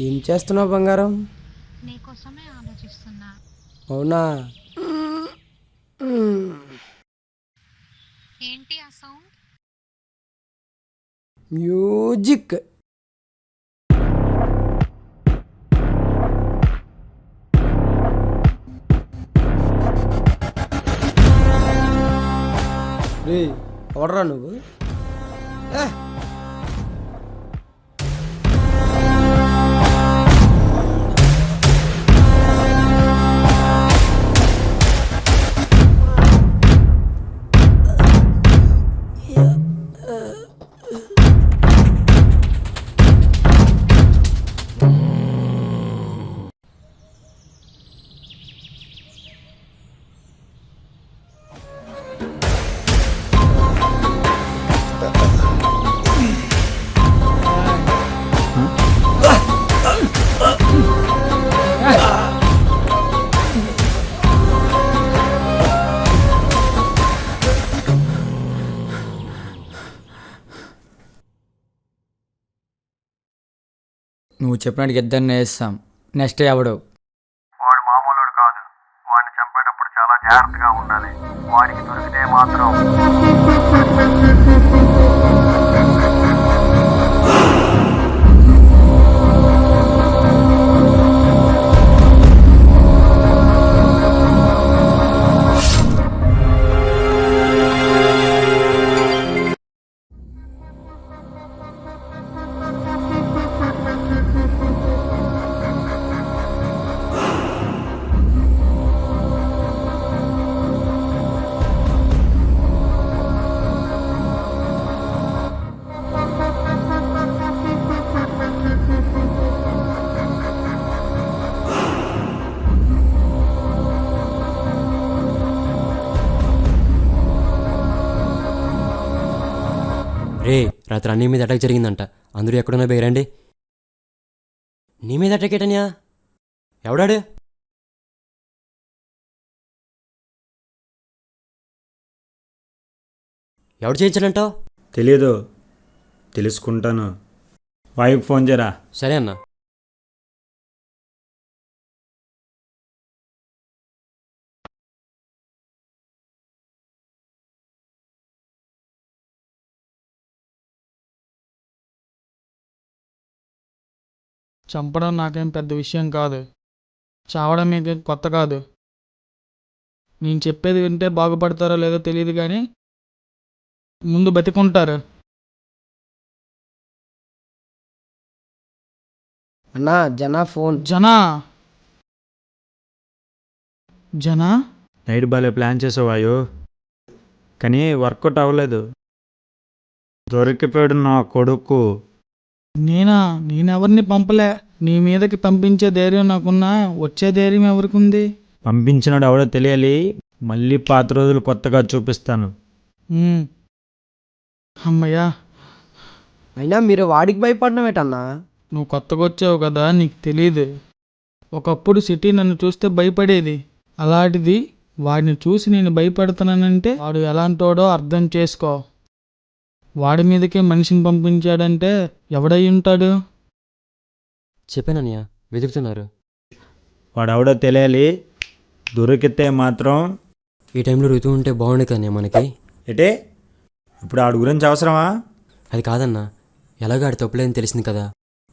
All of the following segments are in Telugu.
ఏం చేస్తున్నావు బంగారం? నీకోసమే ఆలోచిస్తున్నా. అవునా? ఏంటి ఆ సౌండ్? మ్యూజిక్. రే, ఎవడరా నువ్వు? ఏ, నువ్వు చెప్పినట్టు ఇద్దరిని వేస్తాం. నెక్స్ట్ ఎవడు? వాడు మామూలుడు కాదు. వాడిని చంపేటప్పుడు చాలా జాగ్రత్తగా ఉండాలి. వాడికి దొరికితే మాత్రం రే, రాత్రి అన్నీ మీద అటాక్ జరిగిందంట. అందరూ ఎక్కడున్నా బేరండి. నీ మీద అటాక్ ఏటన్యా? ఎవడాడు? ఎవడు చేయించాలంటావు? తెలియదు. తెలుసుకుంటాను. వైఫ్ ఫోన్ చేయరా. సరే అన్న. చంపడం నాకేం పెద్ద విషయం కాదు. చావడం మీకు కొత్త కాదు. నేను చెప్పేది వింటే బాగుపడతారో లేదో తెలియదు కానీ ముందు బతికుంటారు. అన్నా జనా ఫోన్. జనా జనా నైట్ బాలే ప్లాన్ చేసావాయో, కానీ వర్కౌట్ అవ్వలేదు. దొరికిపోయాడు నా కొడుకు. నేనెవరిని పంపలే. నీ మీదకి పంపించే ధైర్యం నాకున్నా వచ్చే ధైర్యం ఎవరికుంది? పంపించినాడు ఎవడో తెలియాలి. మళ్ళీ పాత రోజులు కొత్తగా చూపిస్తాను. ఉమ్. అమ్మయ్యా, అయినా మీరు వాడికి భయపడడం నువ్వు కొత్తగా వచ్చావు కదా, నీకు తెలీదు. ఒకప్పుడు సిటీ నన్ను చూస్తే భయపడేది. అలాంటిది వాడిని చూసి నేను భయపడుతున్నానంటే వాడు ఎలాంటోడో అర్థం చేసుకో. వాడి మీదకే మనిషిని పంపించాడంటే ఎవడై ఉంటాడు? చెప్పానన్నయ్య, వెతుకుతున్నారు. వాడెవడో తెలియాలి. దొరికితే మాత్రం ఈ టైంలో ఋతు ఉంటే బాగుండే కదన్నయ్య మనకి. ఎటే ఇప్పుడు ఆడి గురించి అవసరమా? అది కాదన్నా, ఎలాగో ఆడి తప్పులేదని తెలిసింది కదా,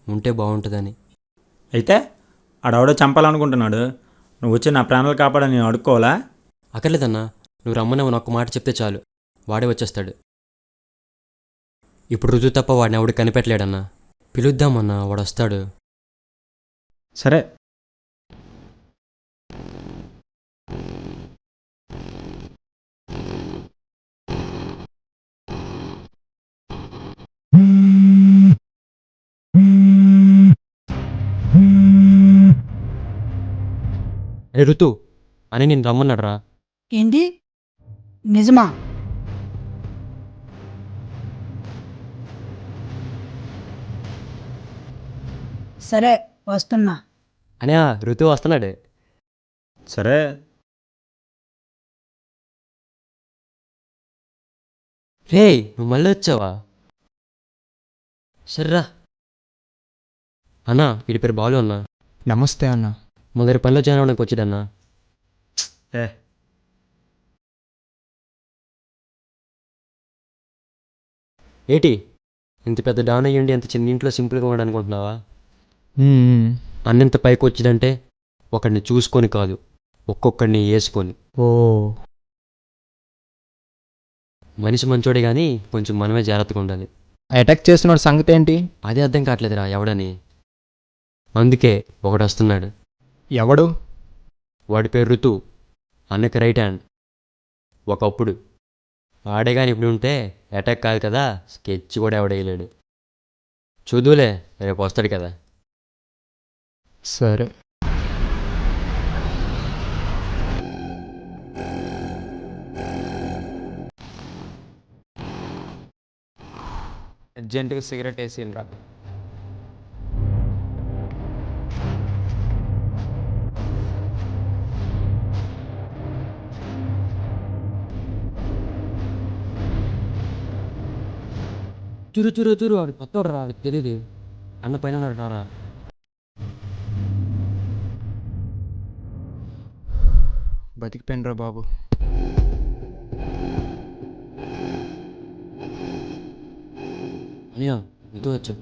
ఉంటే బాగుంటుందని. అయితే ఆడెవడో చంపాలనుకుంటున్నాడు. నువ్వు వచ్చి నా ప్రాణాలు కాపాడని నేను అడుక్కోవాలా? అక్కర్లేదన్నా, నువ్వు రమ్మని ఒక్క మాట చెప్తే చాలు, వాడే వచ్చేస్తాడు. ఇప్పుడు ఋతు తప్ప వాడిని ఎవడు కనిపెట్టలేడన్నా. పిలుద్దామన్నా, వాడు వస్తాడు. సరే. ఏ ఋతు అని నేను రమ్మన్నాడు రా. ఏంటి? నిజమా? సరే, వస్తున్నా. అనే ఋతు వస్తున్నాడు. సరే. రే, నువ్వు మళ్ళీ వచ్చావా? సర్రా. అన్నా వీడి పేరు బాలు అన్నా. నమస్తే అన్న. మొదటి పనిలో జాయిన్ అవ్వడానికి వచ్చిందన్నా. ఏ ఏటి ఇంత పెద్ద డాన్ అయ్యండి ఎంత చిన్న ఇంట్లో సింపుల్గా ఉండనుకుంటున్నావా? అన్నంత పైకి వచ్చిందంటే ఒకడిని చూసుకొని కాదు, ఒక్కొక్కడిని వేసుకొని. ఓ మనిషి మంచోడే కానీ కొంచెం మనమే జాగ్రత్తగా ఉండాలి. అటాక్ చేస్తున్నాడు సంగతి ఏంటి? అదే అర్థం కావట్లేదురా ఎవడని. అందుకే ఒకడు వస్తున్నాడు. ఎవడు? వాడి పేరు ఋతు, అన్నకి రైట్ హ్యాండ్. ఒకప్పుడు వాడే కానీ ఇప్పుడు ఉంటే అటాక్ కాదు కదా, స్కెచ్ కూడా ఎవడేయలేడు. చూదులే రేపు వస్తాడు కదా. సరే. అర్జెంటుగా సిగరెట్ వేసిండ్రా. తురు వాడు కొత్తవాడు రా, తెలియదు. అన్న పైన ఉన్నాడు రా. బతికిపోయినరా బాబు. అనియా ఇంటూ వచ్చు.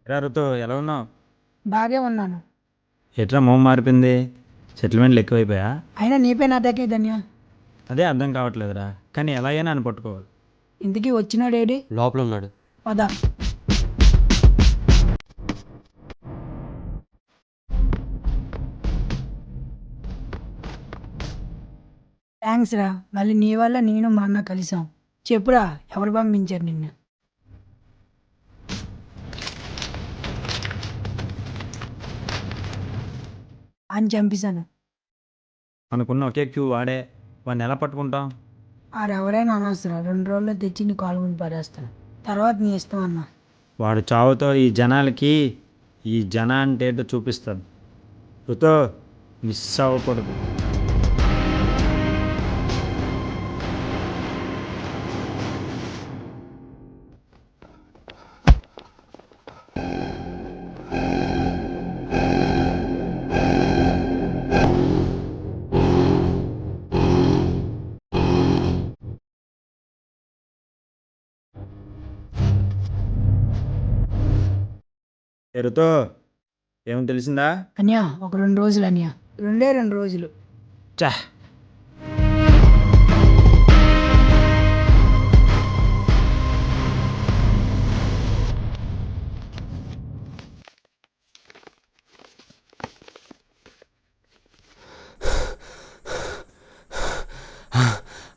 ఎరా ఋతు ఎలా ఉన్నావు? బాగే ఉన్నాను. ఎట్రా మొహం మారిపోయింది? సెటిల్మెంట్లు ఎక్కువైపోయా? అయినా నీపై నాటకే ధన్య. అదే అర్థం కావట్లేదురా, కానీ ఎలాగైనా అని పట్టుకోవాలి. ఇంతకీ వచ్చినాడేడి? లోపల ఉన్నాడు. పద. థ్యాంక్స్ రా, మళ్ళీ నీ వల్ల నేను మా అన్న కలిసాం. చెప్పురా, ఎవరు పంపించారు నిన్ను? అని చంపేశాను. అనుకున్న ఒకే క్యూ వాడే, వాడిని ఎలా పట్టుకుంటాం? ఎవరైనా అనవసరం, 2 రోజుల్లో తెచ్చి నీ కాలు ముందు పడేస్తాను. తర్వాత నీ ఇష్టం అన్న. వాడు చావుతో ఈ జనాలకి ఈ జన అంటే ఏంటో చూపిస్తాను. ఋతు మిస్ అవ్వకూడదు. ఋతు ఏమో తెలిసిందా? అన్యా ఒక 2 రోజులు అన్యా, 2 రోజులు. చా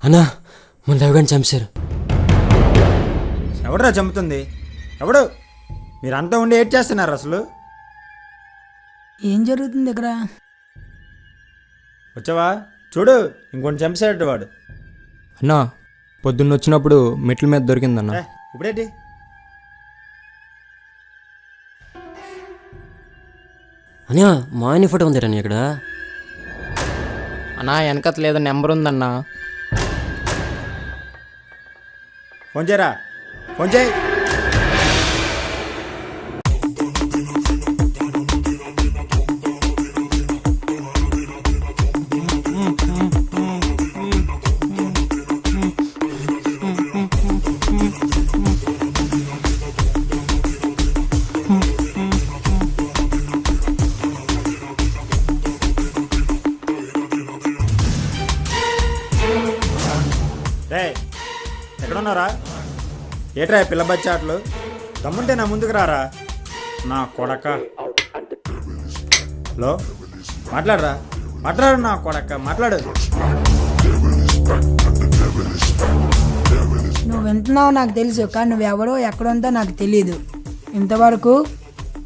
అన్నా మన రవిగారిని చంపేశారు. ఎవడరా చంపుతుంది? ఎవడు? మీరంతా ఉండి ఏడ్ చేస్తున్నారు అసలు? ఏం జరుగుతుంది ఇక్కడ? వచ్చావా? చూడు, ఇంకొన్ని చంపేశాడు వాడు. అన్నా పొద్దున్న వచ్చినప్పుడు మెట్ల మీద దొరికిందన్న. ఇప్పుడేంటి? అనియా మా ఆయన ఫోటో ఉందిరా నీ ఇక్కడ. అన్నా వెనకత లేదా నెంబర్ ఉందన్నా. ఫోన్ చేయరా, ఫోన్ చేయి. రే ఎక్కడున్నారా? ఏట్రా పిల్ల బచ్చాట్లు? దమ్ముంటే నా ముందుకు రారా నా కొడక. హలో, మాట్లాడరా, మాట్లాడు నా కొడక, మాట్లాడు. నువ్వు వింటున్నావు నాకు తెలుసు, కానీ నువ్వెవరో ఎక్కడుందో నాకు తెలియదు. ఇంతవరకు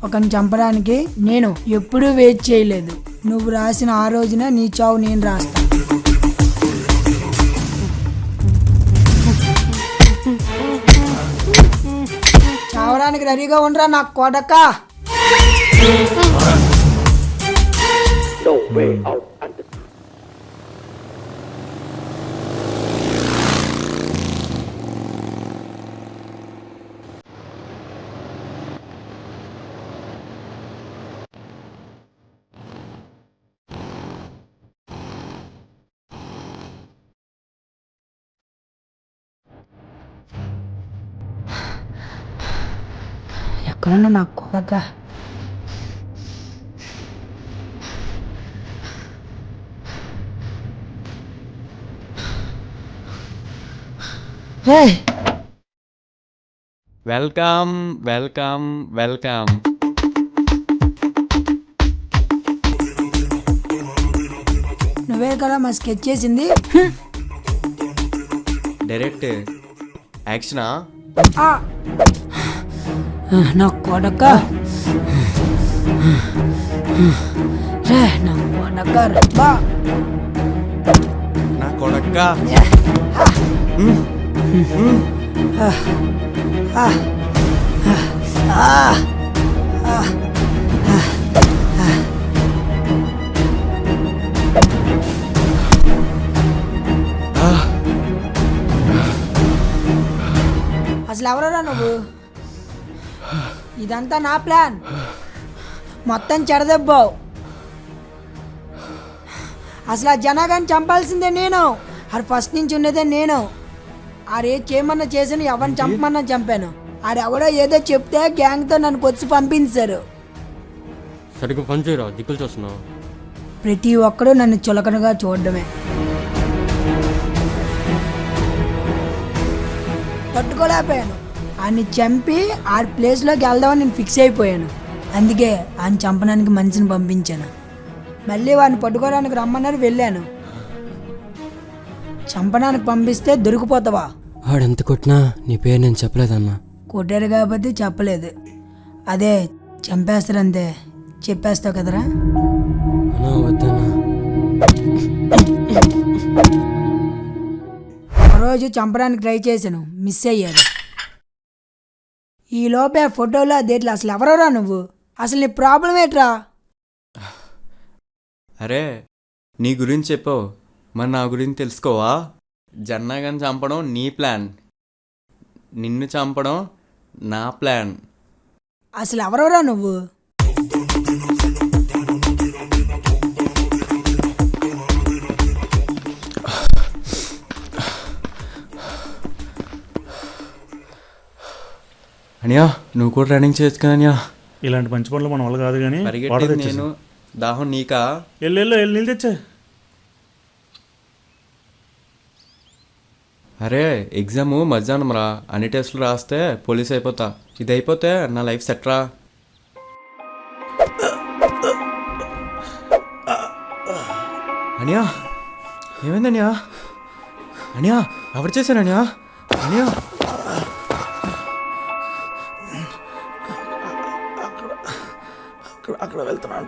ఒకరిని చంపడానికి నేను ఎప్పుడూ వెయిట్ చేయలేదు. నువ్వు రాసిన ఆ రోజున నీ చావు నేను రాస్తా. చావడానికి రెడీగా ఉండరా నా కొడక. ఎక్కడన్నా నా కొడక వెల్కమ్ వెల్కమ్ వెల్కమ్. నువ్వే కదా మా స్కెచ్ చేసింది. డైరెక్ట్ యాక్షనా? ఆ! నా కొడక రే నా కొడక బా నా కొడక్క. అసలు ఎవరరా నువ్వు? ఇదంతా నా ప్లాన్, మొత్తం చెడదెబ్బావు. అసలు ఆ జనాగాన్ని చంపాల్సిందే నేను. అది ఫస్ట్ నుంచి ఉన్నదే నేను. ఆడే చేయమన్నా చేశాను, ఎవరిని చంపమన్నా చంపాను. ఆడెవడో ఏదో చెప్తే గ్యాంగ్తో నన్ను కొచ్చి పంపించారు. సరిగ్గా పని చేయరా, దిక్కులు చూస్తున్నావు. ప్రతి ఒక్కరూ నన్ను చులకనగా చూడడమే. తట్టుకోలేకపోయాను. ఆయన్ని చంపి ఆడి ప్లేస్లోకి వెళ్దామని నేను ఫిక్స్ అయిపోయాను. అందుకే ఆయన చంపడానికి మనిషిని పంపించాను. మళ్ళీ వాడిని పట్టుకోవడానికి రమ్మన్నారు, వెళ్ళాను. చంపడానికి పంపిస్తే దొరికిపోతావా? వాడెంత కొట్టినా నీ పేరు నేను చెప్పలేదన్నా. కొట్టారు కాబట్టి చెప్పలేదు. అదే చంపేస్తారంతే చెప్పేస్తావు కదరా. అన్నా వద్దన్నా. రోజు చంపడానికి ట్రై చేశాను, మిస్ అయ్యాను. ఈ లోపే ఫోటోలో దేంట్లో అసలు ఎవరోరా నువ్వు? అసలు నీ ప్రాబ్లం ఏంట్రా? అరే నీ గురించి చెప్పావు, మరి నా గురించి తెలుసుకోవా? జన్నాగాని చంపడం నీ ప్లాన్, నిన్ను చంపడం నా ప్లాన్. అసలు ఎవరోరా నువ్వు? అనియా నువ్వు కూడా రన్నింగ్ చేయొచ్చు కదా అనియా. ఇలాంటి మంచి పనులు మన వల్ల కాదు కానీ పరిగెట్టి నేను దాహం నీకా? వెళ్ళి నీళ్ళు తెచ్చా. అరే ఎగ్జామ్ మధ్యాహ్నం రా, అన్ని టెస్టులు రాస్తే పోలీస్ అయిపోతా. ఇది అయిపోతే నా లైఫ్ సెట్ రా. అనియా ఏమైంది అనియా? అనియా ఎవరు చేశాను అనియా? అనియా అక్కడ వెళ్తున్నాను.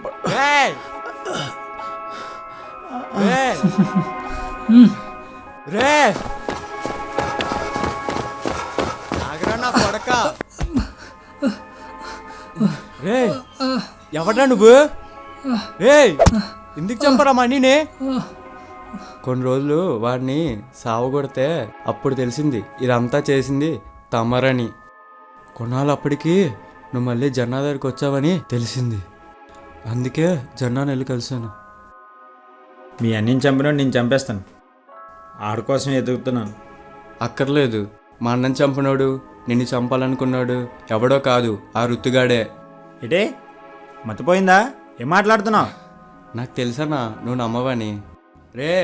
ఎవడ్రా నువ్వు? రే ఎందుకు చంపరా మనీనే? కొన్ని రోజులు వాడిని సావగొడితే అప్పుడు తెలిసింది ఇదంతా చేసింది తమరని. కొన్నాళ్ళు అప్పటికి నువ్వు మళ్ళీ జన్నా దగ్గరికి వచ్చావని తెలిసింది. అందుకే జన్నాను వెళ్ళి కలిసాను. మీ అన్నిని చంపినాడు, నేను చంపేస్తాను. ఆడి కోసం ఎదుగుతున్నాను. అక్కర్లేదు, మా అన్నని చంపినాడు, నిన్ను చంపాలనుకున్నాడు ఎవడో కాదు, ఆ రుత్తుగాడే. ఏటే మతిపోయిందా? ఏం మాట్లాడుతున్నావు? నాకు తెలుసనా నువ్వు నమ్మవని. రే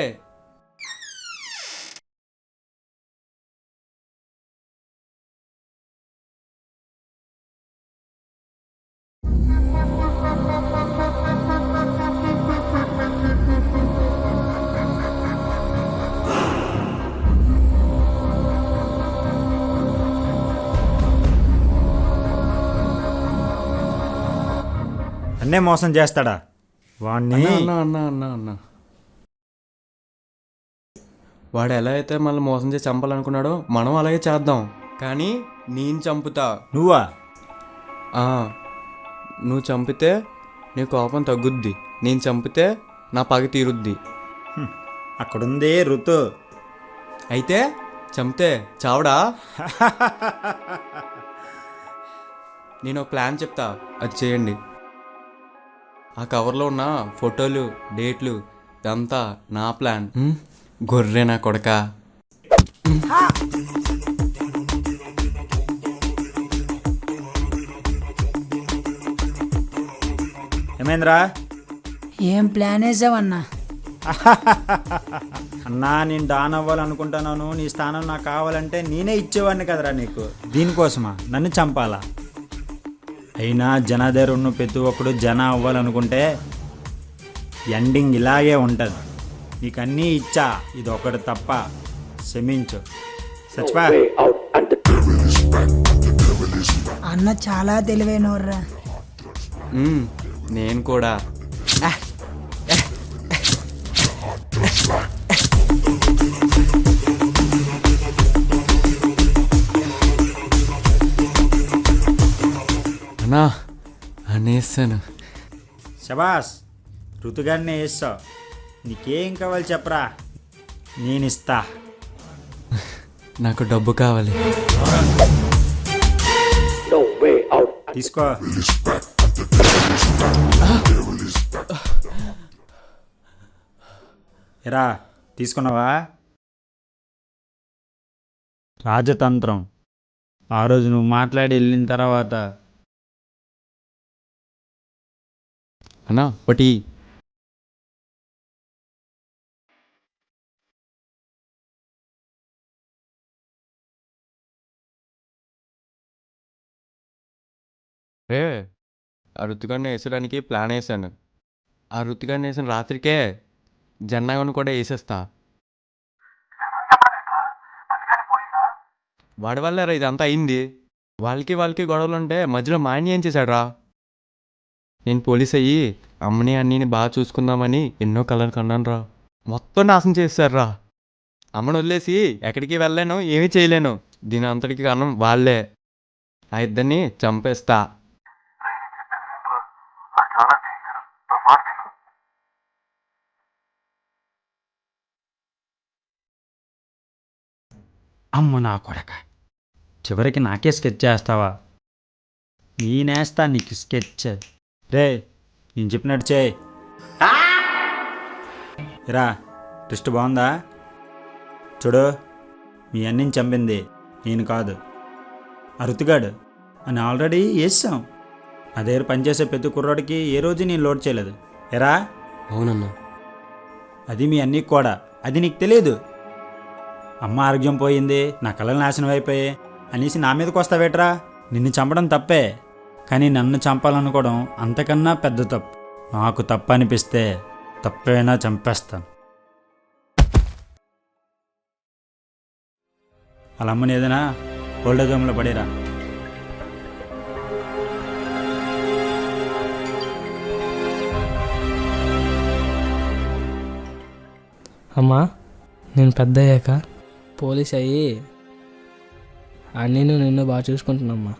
అన్నే మోసం చేస్తాడా వాణ్ణి? అన్నా అన్నా అన్నా అన్నా వాడు ఎలా అయితే మళ్ళీ మోసం చేసి చంపాలనుకున్నాడో మనం అలాగే చేద్దాం. కానీ నేను చంపుతా. నువ్వా? నువ్వు చంపితే నీ కోపం తగ్గుద్ది, నేను చంపితే నా పగ తీరుద్ది. అక్కడుంది ఋతు. అయితే చంపితే చావడా? నేను ఒక ప్లాన్ చెప్తా, అది చేయండి. ఆ కవర్లో ఉన్న ఫోటోలు, డేట్లు ఇదంతా నా ప్లాన్. గొర్రె నా కొడక. ఏమైందిరా? ఏం ప్లాన్ వేసావన్నా? అన్నా నేను డాన్ అవ్వాలనుకుంటున్నాను, నీ స్థానం నాకు కావాలంటే నేనే ఇచ్చేవాడిని కదరా నీకు. దీనికోసమా నన్ను చంపాలా? అయినా జన దగ్గర ఉన్న ప్రతి ఒక్కడు జన అవ్వాలనుకుంటే ఎండింగ్ ఇలాగే ఉంటుంది. నీకు అన్నీ ఇచ్చా, ఇది ఒకటి తప్ప, క్షమించు. సచ్చిపా. అన్న చాలా తెలివైనవర్రా. నేను కూడా. అన్నా అనేసాను. శబాస్, ఋతుగారినే వేస్తావు. నీకేం కావాలి చెప్పరా, నేను ఇస్తా. నాకు డబ్బు కావాలి. తీసుకో. ఎరా తీసుకున్నావా? రాజతంత్రం. ఆ రోజు నువ్వు మాట్లాడి వెళ్ళిన తర్వాత అన్నా ఒకటి. రే, ఆ ఋతుగాన్ని వేసడానికి ప్లాన్ వేసాను. ఆ ఋతుగాన్ని వేసిన రాత్రికే జన్నాగను కూడా వేసేస్తా. వాడి వల్ల రా ఇదంతా అయింది. వాళ్ళకి గొడవలు ఉంటే మధ్యలో మా ఆయన ఏం చేశాడు రా? నేను పోలీస్ అయ్యి అమ్మని అన్నీని బాగా చూసుకుందామని ఎన్నో కలర్ కన్నాను రా. మొత్తం నాశనం చేశారు రా. అమ్మను వదిలేసి ఎక్కడికి వెళ్ళలేను, ఏమీ చేయలేను. దీని అంతటికి కారణం వాళ్ళే. ఆ ఇద్దరిని చంపేస్తా. అమ్మ నా కొడక, చివరికి నాకే స్కెచ్ చేస్తావా? నేనేస్తా నీకు స్కెచ్. రే, నేను చెప్పినట్టు చేయి. రా, ట్విస్ట్ బాగుందా? చూడు, మీ అన్నిని చంపింది నేను కాదు, ఆ ఋతుగాడు అని ఆల్రెడీ వేసాం. నా దగ్గర పనిచేసే ప్రతి కుర్రాడికి ఏ రోజు నేను లోడ్ చేయలేదు. ఎరా? అవునన్నా. అది మీ అన్నీ కూడా, అది నీకు తెలియదు. అమ్మ ఆరోగ్యం పోయింది, నా కళలు నాశనం అయిపోయాయి అనేసి నా మీదకి వస్తావేట్రా? నిన్ను చంపడం తప్పే, కానీ నన్ను చంపాలనుకోవడం అంతకన్నా పెద్ద తప్పు. నాకు తప్పు అనిపిస్తే తప్పైనా చంపేస్తాను. వాళ్ళ అమ్మని ఏదైనా ఓల్డేజ్ హోమ్లో పడేరా. అమ్మా, నేను పెద్ద అయ్యాక పోలీస్ అయ్యి అన్నీ నిన్ను బాగా చూసుకుంటున్నామ్మా.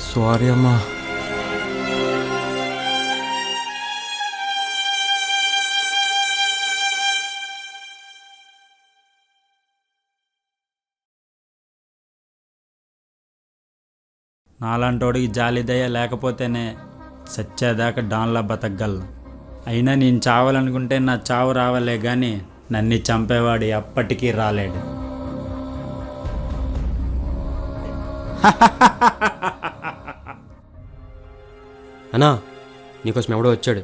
సారీ అమ్మా. నాలాంటోడికి జాలిదయ లేకపోతేనే సచ్చేదాకా డాన్లా బతకగలను. అయినా నేను చావాలనుకుంటే నా చావు రావాలే కానీ నన్ను చంపేవాడు ఎప్పటికీ రాలేడు. అన్నా, నీకోసం ఎవడో వచ్చాడు.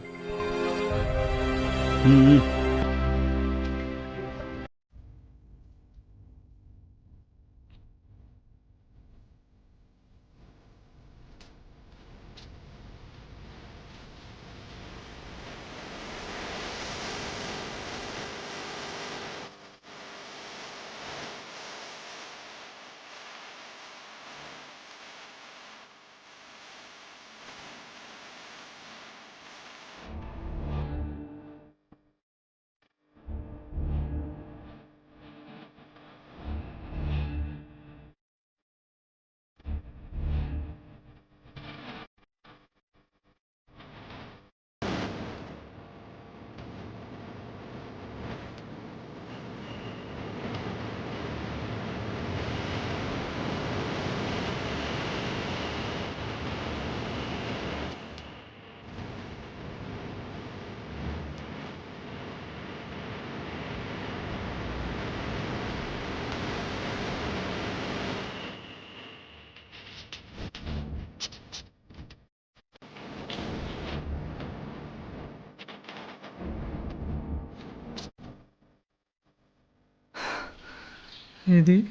ఇది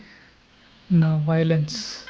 నా వైలెన్స్.